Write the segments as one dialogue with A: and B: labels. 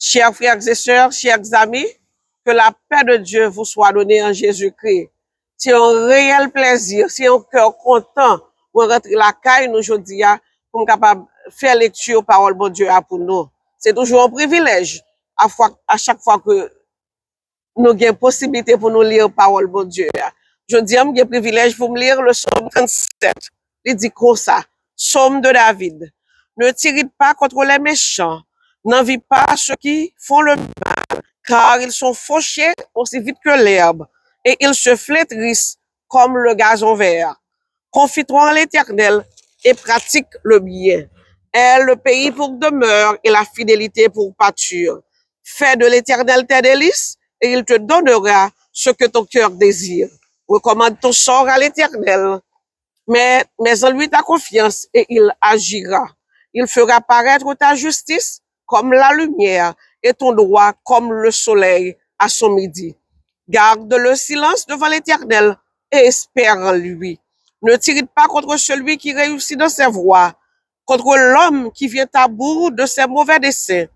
A: Chers frères et sœurs, chers amis, que la paix de Dieu vous soit donnée en Jésus-Christ. C'est un réel plaisir, c'est un cœur content pour rentrer la caille nous aujourd'hui pour nous capable faire lecture parole de Dieu pour nous. C'est toujours un privilège à chaque fois que nous avons possibilité pour nous lire parole de Dieu. Je dis, j'ai le privilège pour me lire le psaume 37. Il dit comme ça, psaume de David. Ne t'irrite pas contre les méchants, n'envie pas ceux qui font le mal, car ils sont fauchés aussi vite que l'herbe, et ils se flétrissent comme le gazon vert. Confie-toi en l'Éternel et pratique le bien. Aie le pays pour demeure et la fidélité pour pâture. Fais de l'Éternel tes délices et il te donnera ce que ton cœur désire. Recommande ton sort à l'Éternel, mais en lui ta confiance et il agira. Il fera paraître ta justice comme la lumière et ton droit comme le soleil à son midi. Garde le silence devant l'Éternel et espère en lui. Ne t'irrite pas contre celui qui réussit dans ses voies, contre l'homme qui vient à bout de ses mauvais desseins.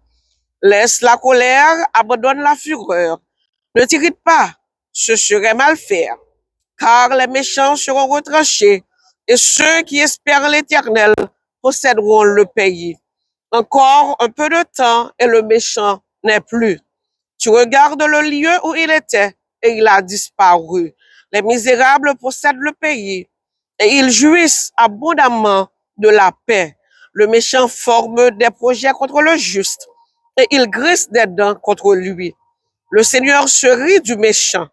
A: Laisse la colère, abandonne la fureur. Ne t'irrite pas, ce serait mal faire, car les méchants seront retranchés et ceux qui espèrent l'Éternel posséderont le pays. Encore un peu de temps et le méchant n'est plus. Tu regardes le lieu où il était et il a disparu. Les misérables possèdent le pays et ils jouissent abondamment de la paix. Le méchant forme des projets contre le juste et il grisse des dents contre lui. Le Seigneur se rit du méchant,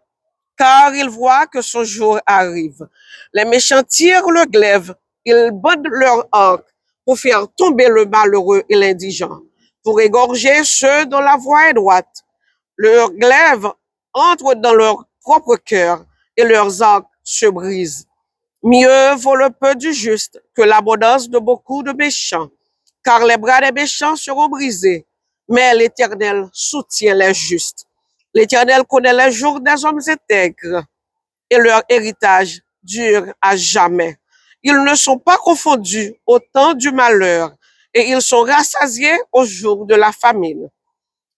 A: car il voit que son jour arrive. Les méchants tirent le glaive, ils bandent leur arc pour faire tomber le malheureux et l'indigent, pour égorger ceux dont la voie est droite. Leurs glaives entrent dans leur propre cœur et leurs arcs se brisent. Mieux vaut le peu du juste que l'abondance de beaucoup de méchants, car les bras des méchants seront brisés, mais l'Éternel soutient les justes. L'Éternel connaît les jours des hommes intègres et leur héritage dure à jamais. Ils ne sont pas confondus au temps du malheur et ils sont rassasiés au jour de la famine.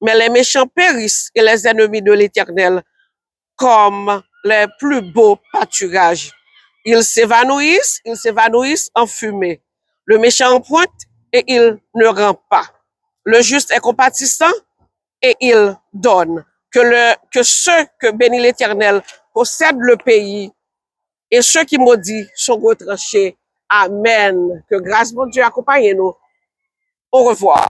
A: Mais les méchants périssent et les ennemis de l'Éternel comme les plus beaux pâturages. Ils s'évanouissent en fumée. Le méchant pointe et il ne rend pas. Le juste est compatissant et il donne. Que ceux que bénit l'Éternel possèdent le pays et ceux qui maudits sont retranchés. Amen. Que grâce de Dieu accompagne nous. Au revoir.